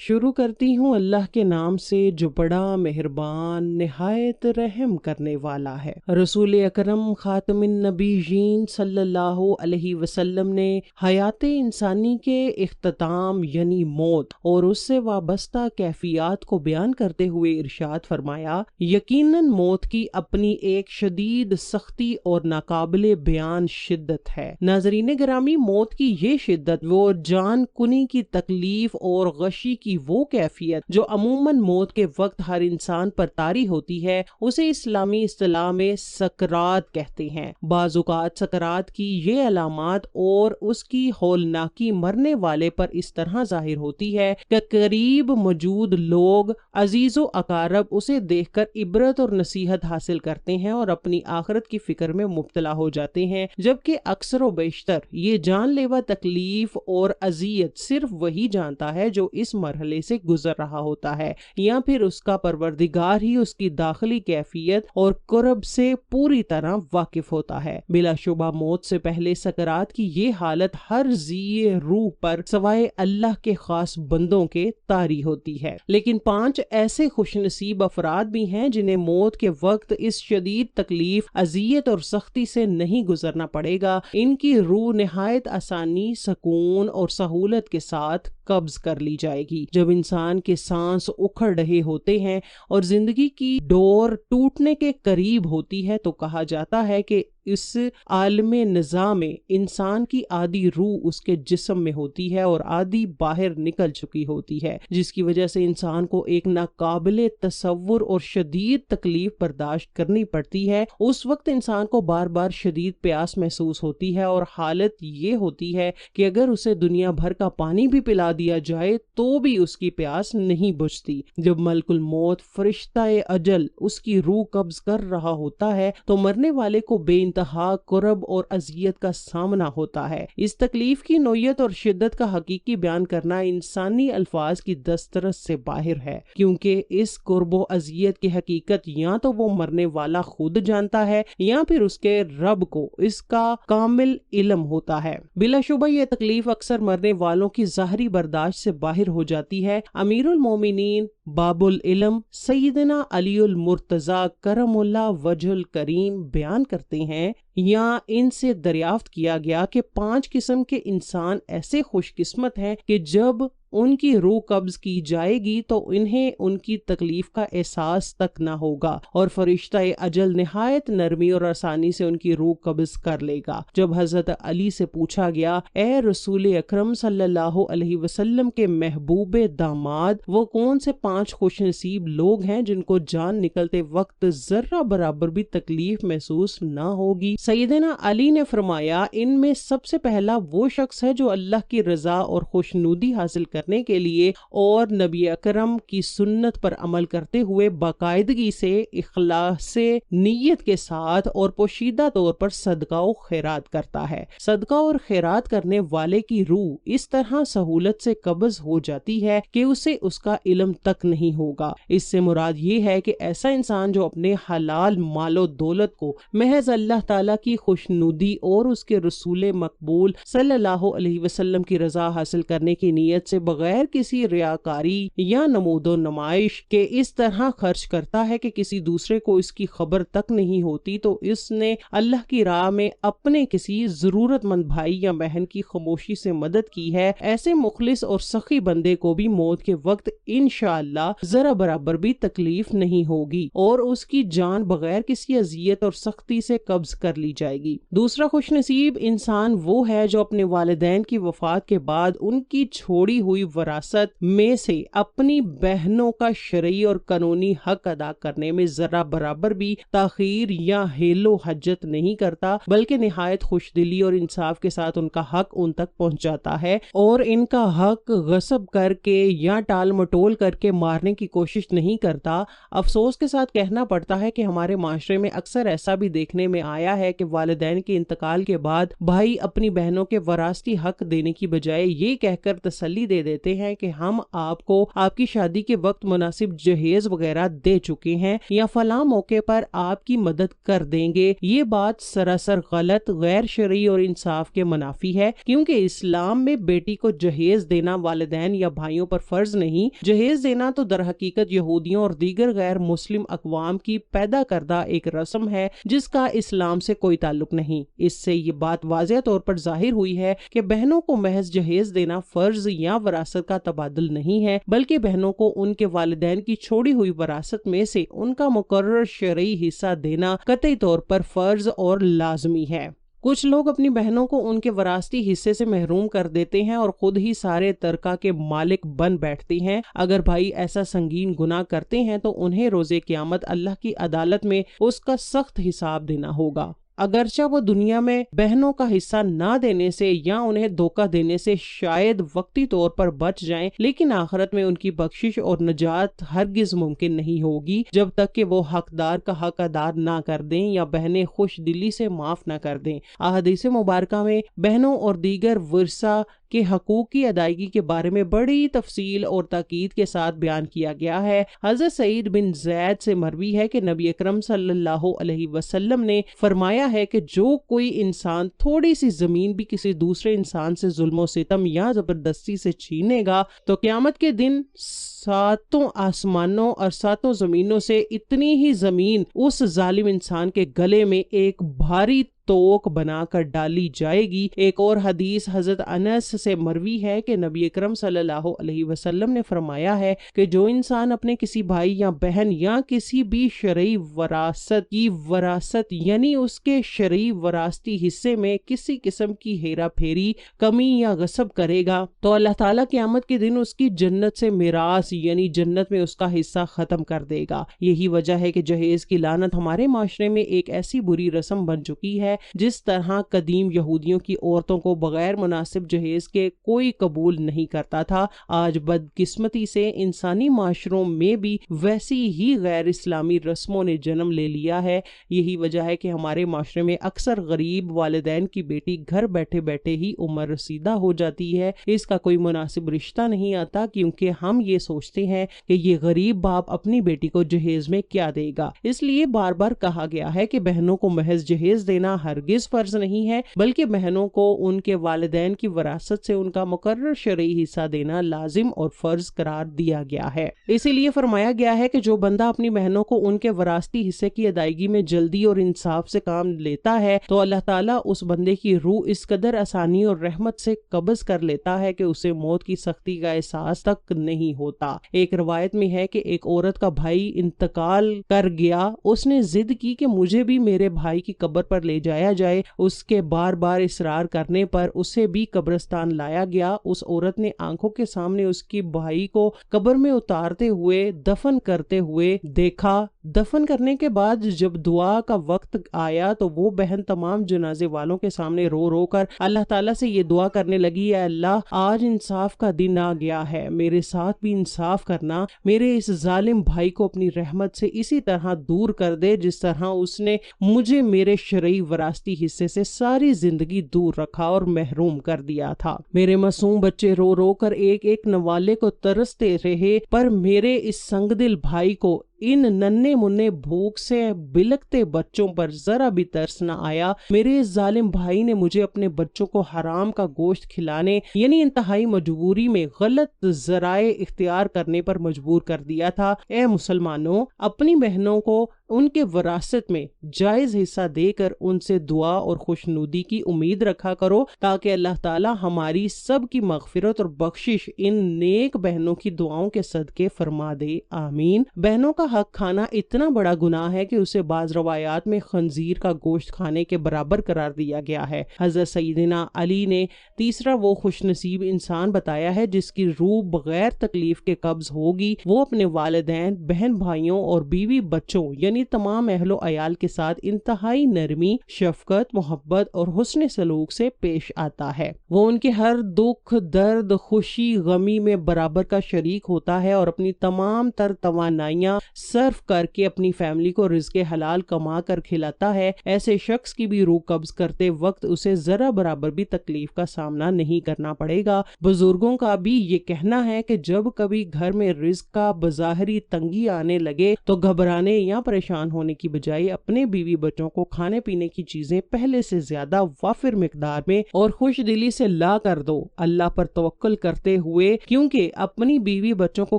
شروع کرتی ہوں اللہ کے نام سے جو بڑا مہربان نہایت رحم کرنے والا ہے۔ رسول اکرم خاتم النبیین صلی اللہ علیہ وسلم نے حیات انسانی کے اختتام یعنی موت اور اس سے وابستہ کیفیات کو بیان کرتے ہوئے ارشاد فرمایا، یقیناً موت کی اپنی ایک شدید سختی اور ناقابل بیان شدت ہے۔ ناظرین گرامی، موت کی یہ شدت، وہ جان کنی کی تکلیف اور غشی کی وہ کیفیت جو عموماً موت کے وقت ہر انسان پر طاری ہوتی ہے، اسے اسلامی اصطلاح میں سکرات کہتے ہیں۔ بعض اوقات سکرات کی یہ علامات اور اس کی ہولناکی مرنے والے پر اس طرح ظاہر ہوتی ہے کہ قریب موجود لوگ، عزیز و اقارب اسے دیکھ کر عبرت اور نصیحت حاصل کرتے ہیں اور اپنی آخرت کی فکر میں مبتلا ہو جاتے ہیں، جبکہ اکثر و بیشتر یہ جان لیوا تکلیف اور اذیت صرف وہی جانتا ہے جو اس مرحلے سے گزر رہا ہوتا ہے، یا پھر اس کا پروردگار ہی اس کی داخلی کیفیت اور کرب سے پوری طرح واقف ہوتا ہے۔ بلا شبہ موت سے پہلے سکرات کی یہ حالت ہر ذی روح پر سوائے اللہ کے خاص بندوں کے طاری ہوتی ہے، لیکن 5 ایسے خوش نصیب افراد بھی ہیں جنہیں موت کے وقت اس شدید تکلیف، اذیت اور سختی سے نہیں گزرنا پڑے گا۔ ان کی روح نہایت آسانی، سکون اور سہولت کے ساتھ قبض کر لی جائے گی۔ جب انسان کے سانس اکھڑ رہے ہوتے ہیں اور زندگی کی ڈور ٹوٹنے کے قریب ہوتی ہے تو کہا جاتا ہے کہ اس عالم نظام میں انسان کی آدھی روح اس کے جسم میں ہوتی ہے اور آدھی باہر نکل چکی ہوتی ہے، جس کی وجہ سے انسان کو ایک ناقابل تصور اور شدید تکلیف برداشت کرنی پڑتی ہے۔ اس وقت انسان کو بار بار شدید پیاس محسوس ہوتی ہے اور حالت یہ ہوتی ہے کہ اگر اسے دنیا بھر کا پانی بھی پلا دیا جائے تو بھی اس کی پیاس نہیں بجھتی۔ جب ملک الموت فرشتہ اجل اس کی روح قبض کر رہا ہوتا ہے تو مرنے والے کو بے انتہا کرب اور اذیت کا سامنا ہوتا ہے۔ اس تکلیف کی نوعیت اور شدت کا حقیقی بیان کرنا انسانی الفاظ کی دسترس سے باہر ہے، کیونکہ اس کرب و اذیت کی حقیقت یا تو وہ مرنے والا خود جانتا ہے یا پھر اس کے رب کو اس کا کامل علم ہوتا ہے۔ بلا شبہ یہ تکلیف اکثر مرنے والوں کی ظاہری برداشت سے باہر ہو جاتی ہے۔ امیر المومنین باب العلم سیدنا علی المرتضی کرم اللہ وجہ الکریم بیان کرتے ہیں، یا ان سے دریافت کیا گیا کہ 5 قسم کے انسان ایسے خوش قسمت ہیں کہ جب ان کی روح قبض کی جائے گی تو انہیں ان کی تکلیف کا احساس تک نہ ہوگا اور فرشتہ اجل نہایت نرمی اور آسانی سے ان کی روح قبض کر لے گا۔ جب حضرت علی سے پوچھا گیا، اے رسول اکرم صلی اللہ علیہ وسلم کے محبوب داماد، وہ کون سے 5 خوش نصیب لوگ ہیں جن کو جان نکلتے وقت ذرہ برابر بھی تکلیف محسوس نہ ہوگی؟ سیدنا علی نے فرمایا، ان میں سب سے پہلا وہ شخص ہے جو اللہ کی رضا اور خوشنودی حاصل کرنے کے لیے اور نبی اکرم کی سنت پر عمل کرتے ہوئے باقاعدگی سے اخلاص نیت کے ساتھ اور پوشیدہ طور پر صدقہ و خیرات کرتا ہے۔ صدقہ اور خیرات کرنے والے کی روح اس طرح سہولت سے قبض ہو جاتی ہے کہ اسے اس کا علم تک نہیں ہوگا۔ اس سے مراد یہ ہے کہ ایسا انسان جو اپنے حلال مال و دولت کو محض اللہ تعالیٰ کی خوشنودی اور اس کے رسول مقبول صلی اللہ علیہ وسلم کی رضا حاصل کرنے کی نیت سے بغیر کسی ریاکاری یا نمود و نمائش کے اس طرح خرچ کرتا ہے کہ کسی دوسرے کو اس کی خبر تک نہیں ہوتی، تو اس نے اللہ کی راہ میں اپنے کسی ضرورت مند بھائی یا بہن کی خاموشی سے مدد کی ہے۔ ایسے مخلص اور سخی بندے کو بھی موت کے وقت انشاءاللہ ذرا برابر بھی تکلیف نہیں ہوگی اور اس کی جان بغیر کسی اذیت اور سختی سے قبض کر لی جائے گی۔ دوسرا خوش نصیب انسان وہ ہے جو اپنے والدین کی وفات کے بعد ان کی چھوڑی ہوئی وراثت میں سے اپنی بہنوں کا شرعی اور قانونی حق ادا کرنے میں ذرا برابر بھی تاخیر یا ہیل و حجت نہیں کرتا، بلکہ نہایت خوش دلی اور انصاف کے ساتھ ان کا حق ان تک پہنچاتا ہے اور ان کا حق غصب کر کے یا ٹال مٹول کر کے مارنے کی کوشش نہیں کرتا۔ افسوس کے ساتھ کہنا پڑتا ہے کہ ہمارے معاشرے میں اکثر ایسا بھی دیکھنے میں آیا ہے کہ والدین کے انتقال کے بعد بھائی اپنی بہنوں کے وراثتی حق دینے کی بجائے یہ کہہ کر تسلی دے دیتے ہیں کہ ہم آپ کو آپ کی شادی کے وقت مناسب جہیز وغیرہ دے چکے ہیں یا فلاں موقع پر آپ کی مدد کر دیں گے، یہ بات سراسر غلط، غیر شرعی اور انصاف کے منافی ہے، کیونکہ اسلام میں بیٹی کو جہیز دینا والدین یا بھائیوں پر فرض نہیں۔ جہیز دینا تو در حقیقت یہودیوں اور دیگر غیر مسلم اقوام کی پیدا کردہ ایک رسم ہے جس کا اسلام سے کوئی تعلق نہیں۔ اس سے یہ بات واضح طور پر ظاہر ہوئی ہے کہ بہنوں کو محض جہیز دینا فرض یا وراثت کا تبادل نہیں ہے، بلکہ بہنوں کو ان کے والدین کی چھوڑی ہوئی وراثت میں سے ان کا مقرر شرعی حصہ دینا قطعی طور پر فرض اور لازمی ہے۔ کچھ لوگ اپنی بہنوں کو ان کے وراثتی حصے سے محروم کر دیتے ہیں اور خود ہی سارے ترکہ کے مالک بن بیٹھتے ہیں۔ اگر بھائی ایسا سنگین گناہ کرتے ہیں تو انہیں روز قیامت اللہ کی عدالت میں اس کا سخت حساب دینا ہوگا۔ اگرچہ وہ دنیا میں بہنوں کا حصہ نہ دینے سے یا انہیں دھوکہ دینے سے شاید وقتی طور پر بچ جائیں، لیکن آخرت میں ان کی بخشش اور نجات ہرگز ممکن نہیں ہوگی جب تک کہ وہ حقدار کا حق ادا نہ کر دیں یا بہنیں خوش دلی سے معاف نہ کر دیں۔ احادیث مبارکہ میں بہنوں اور دیگر ورثہ کے حقوق کی ادائیگی کے بارے میں بڑی تفصیل اور تاکید کے ساتھ بیان کیا گیا ہے۔ حضرت سعید بن زید سے مروی ہے کہ نبی اکرم صلی اللہ علیہ وسلم نے فرمایا ہے کہ جو کوئی انسان تھوڑی سی زمین بھی کسی دوسرے انسان سے ظلم و ستم یا زبردستی سے چھینے گا تو قیامت کے دن 7 آسمانوں اور 7 زمینوں سے اتنی ہی زمین اس ظالم انسان کے گلے میں ایک بھاری توق بنا کر ڈالی جائے گی۔ ایک اور حدیث حضرت انس سے مروی ہے کہ نبی اکرم صلی اللہ علیہ وسلم نے فرمایا ہے کہ جو انسان اپنے کسی بھائی یا بہن یا کسی بھی شرعی وراثت یعنی اس کے شرعی وراثتی حصے میں کسی قسم کی ہیرا پھیری، کمی یا غصب کرے گا تو اللہ تعالیٰ قیامت کے دن اس کی جنت سے میراث یعنی جنت میں اس کا حصہ ختم کر دے گا۔ یہی وجہ ہے کہ جہیز کی لعنت ہمارے معاشرے میں ایک ایسی بری رسم بن چکی ہے جس طرح قدیم یہودیوں کی عورتوں کو بغیر مناسب جہیز کے کوئی قبول نہیں کرتا تھا، آج بدقسمتی سے انسانی معاشروں میں بھی ویسی ہی غیر اسلامی رسموں نے جنم لے لیا ہے۔ یہی وجہ ہے کہ ہمارے معاشرے میں اکثر غریب والدین کی بیٹی گھر بیٹھے بیٹھے ہی عمر رسیدہ ہو جاتی ہے، اس کا کوئی مناسب رشتہ نہیں آتا، کیونکہ ہم یہ سوچتے ہیں کہ یہ غریب باپ اپنی بیٹی کو جہیز میں کیا دے گا۔ اس لیے بار بار کہا گیا ہے کہ بہنوں کو محض جہیز دینا ہرگز فرض نہیں ہے، بلکہ بہنوں کو ان کے والدین کی وراثت سے ان کا مقرر شرعی حصہ دینا لازم اور فرض قرار دیا گیا ہے۔ اسی لیے فرمایا گیا ہے کہ جو بندہ اپنی بہنوں کو ان کے وراثتی حصے کی ادائیگی میں جلدی اور انصاف سے کام لیتا ہے تو اللہ تعالیٰ اس بندے کی روح اس قدر آسانی اور رحمت سے قبض کر لیتا ہے کہ اسے موت کی سختی کا احساس تک نہیں ہوتا۔ ایک روایت میں ہے کہ ایک عورت کا بھائی انتقال کر گیا، اس نے ضد کی کہ مجھے بھی میرے بھائی کی قبر پر لے جایا جائے، اس کے بار بار اصرار کرنے پر اسے بھی قبرستان لایا گیا۔ اس عورت نے آنکھوں کے سامنے اس کی بھائی کو قبر میں اتارتے ہوئے دفن کرتے ہوئے دیکھا۔ دفن کرنے کے بعد جب دعا کا وقت آیا تو وہ بہن تمام جنازے والوں کے سامنے رو رو کر اللہ تعالیٰ سے یہ دعا کرنے لگی، اے اللہ آج انصاف کا دن آ گیا ہے، میرے ساتھ بھی انصاف کرنا، میرے اس ظالم بھائی کو اپنی رحمت سے اسی طرح دور کر دے جس طرح اس نے مجھے میرے شرعی وراثتی حصے سے ساری زندگی دور رکھا اور محروم کر دیا تھا۔ میرے معصوم بچے رو رو کر ایک ایک نوالے کو ترستے رہے، پر میرے اس سنگ دل بھائی کو ان ننھے منھے بھوک سے بلکتے بچوں پر ذرا بھی ترس نہ آیا۔ میرے اس ظالم بھائی نے مجھے اپنے بچوں کو حرام کا گوشت کھلانے یعنی انتہائی مجبوری میں غلط ذرائع اختیار کرنے پر مجبور کر دیا تھا۔ اے مسلمانوں، اپنی بہنوں کو ان کے وراثت میں جائز حصہ دے کر ان سے دعا اور خوشنودی کی امید رکھا کرو تاکہ اللہ تعالی ہماری سب کی مغفرت اور بخشش ان نیک بہنوں کی دعاؤں کے صدقے فرما دے، آمین۔ بہنوں کا حق کھانا اتنا بڑا گناہ ہے کہ اسے بعض روایات میں خنزیر کا گوشت کھانے کے برابر قرار دیا گیا ہے۔ حضرت سیدنا علی نے تیسرا وہ خوش نصیب انسان بتایا ہے جس کی روح بغیر تکلیف کے قبض ہوگی، وہ اپنے والدین، بہن بھائیوں اور بیوی بچوں یعنی اپنی تمام اہل و عیال کے ساتھ انتہائی نرمی، شفقت، محبت اور حسن سلوک سے پیش آتا ہے۔ وہ ان کے ہر دکھ، درد، خوشی، غمی میں برابر کا شریک ہوتا ہے اور اپنی تمام تر توانائیاں صرف کر کے اپنی فیملی کو رزق حلال کما کر کھلاتا ہے۔ ایسے شخص کی بھی روح قبض کرتے وقت اسے ذرا برابر بھی تکلیف کا سامنا نہیں کرنا پڑے گا۔ بزرگوں کا بھی یہ کہنا ہے کہ جب کبھی گھر میں رزق کا بظاہری تنگی آنے لگے تو گھبرانے یا پریشان ہونے کی بجائے اپنے بیوی بچوں کو کھانے پینے کی چیزیں پہلے سے زیادہ وافر مقدار میں اور خوش دلی سے لا کر دو، اللہ پر توکل کرتے ہوئے، کیونکہ اپنی بیوی بچوں کو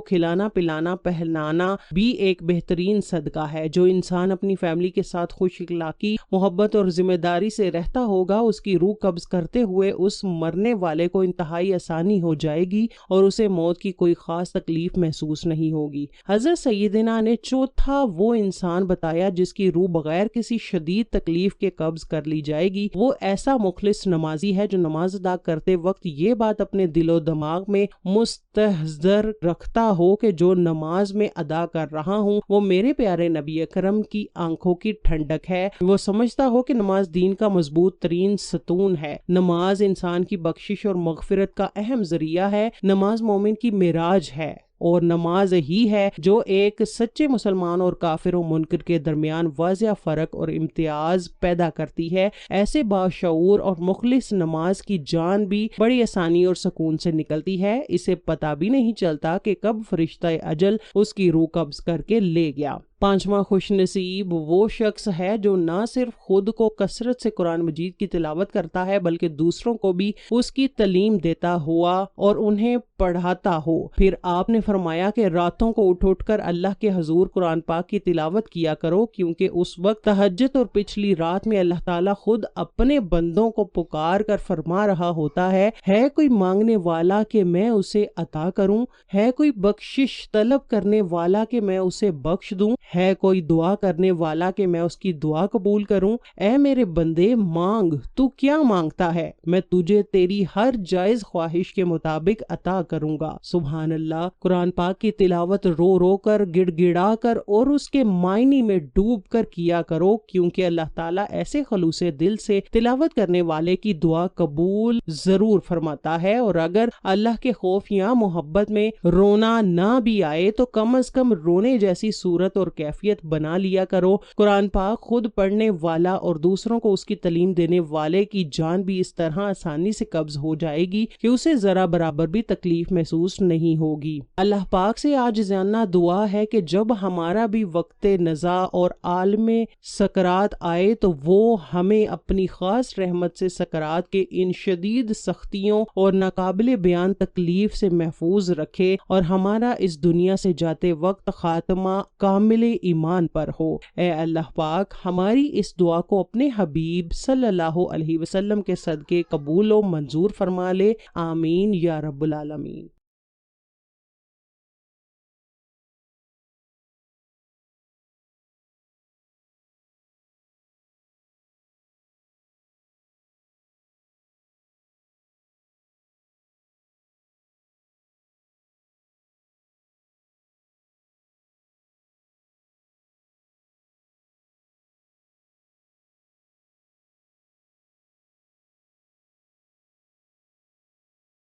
کھلانا پلانا پہنانا بھی ایک بہترین صدقہ ہے۔ جو انسان اپنی فیملی کے ساتھ خوش اخلاقی، محبت اور ذمہ داری سے رہتا ہوگا، اس کی روح قبض کرتے ہوئے اس مرنے والے کو انتہائی آسانی ہو جائے گی اور اسے موت کی کوئی خاص تکلیف محسوس نہیں ہوگی۔ حضرت سیدنا نے چوتھا وہ انسان بتایا جس کی روح بغیر کسی شدید تکلیف کے قبض کر لی جائے گی۔ وہ ایسا مخلص نمازی ہے جو نماز ادا کرتے وقت یہ بات اپنے دل و دماغ میں مستحضر رکھتا ہو کہ جو نماز میں ادا کر رہا ہوں وہ میرے پیارے نبی اکرم کی آنکھوں کی ٹھنڈک ہے۔ وہ سمجھتا ہو کہ نماز دین کا مضبوط ترین ستون ہے۔ نماز انسان کی بخشش اور مغفرت کا اہم ذریعہ ہے۔ نماز مومن کی معراج ہے اور نماز ہی ہے جو ایک سچے مسلمان اور کافر و منکر کے درمیان واضح فرق اور امتیاز پیدا کرتی ہے۔ ایسے باشعور اور مخلص نماز کی جان بھی بڑی آسانی اور سکون سے نکلتی ہے۔ اسے پتہ بھی نہیں چلتا کہ کب فرشتہ اجل اس کی روح قبض کر کے لے گیا۔ پانچواں خوش نصیب وہ شخص ہے جو نہ صرف خود کو کثرت سے قرآن مجید کی تلاوت کرتا ہے بلکہ دوسروں کو بھی اس کی تعلیم دیتا ہوا اور انہیں پڑھاتا ہو۔ پھر آپ نے فرمایا کہ راتوں کو اٹھ اٹھ کر اللہ کے حضور قرآن پاک کی تلاوت کیا کرو، کیونکہ اس وقت تہجد اور پچھلی رات میں اللہ تعالیٰ خود اپنے بندوں کو پکار کر فرما رہا ہوتا ہے کوئی مانگنے والا کہ میں اسے عطا کروں، ہے کوئی بخشش طلب کرنے والا کہ میں اسے بخش دوں، ہے کوئی دعا کرنے والا کہ میں اس کی دعا قبول کروں۔ اے میرے بندے مانگ، تو کیا مانگتا ہے، میں تجھے تیری ہر جائز خواہش کے مطابق عطا کروں گا۔ سبحان اللہ۔ قرآن پاک کی تلاوت رو رو کر، گڑ گڑا کر اور اس کے معنی میں ڈوب کر کیا کرو، کیونکہ اللہ تعالیٰ ایسے خلوص دل سے تلاوت کرنے والے کی دعا قبول ضرور فرماتا ہے۔ اور اگر اللہ کے خوف یا محبت میں رونا نہ بھی آئے تو کم از کم رونے جیسی صورت اور کیفیت بنا لیا کرو۔ قرآن پاک خود پڑھنے والا اور دوسروں کو اس کی تعلیم دینے والے کی جان بھی اس طرح آسانی سے قبض ہو جائے گی کہ اسے ذرا برابر بھی تکلیف محسوس نہیں ہوگی۔ اللہ پاک سے عاجزانہ دعا ہے کہ جب ہمارا بھی وقت نزا اور عالم سکرات آئے تو وہ ہمیں اپنی خاص رحمت سے سکرات کے ان شدید سختیوں اور ناقابل بیان تکلیف سے محفوظ رکھے اور ہمارا اس دنیا سے جاتے وقت خاتمہ کامل ایمان پر ہو۔ اے اللہ پاک ہماری اس دعا کو اپنے حبیب صلی اللہ علیہ وسلم کے صدقے قبول و منظور فرما لے، آمین یا رب العالمین۔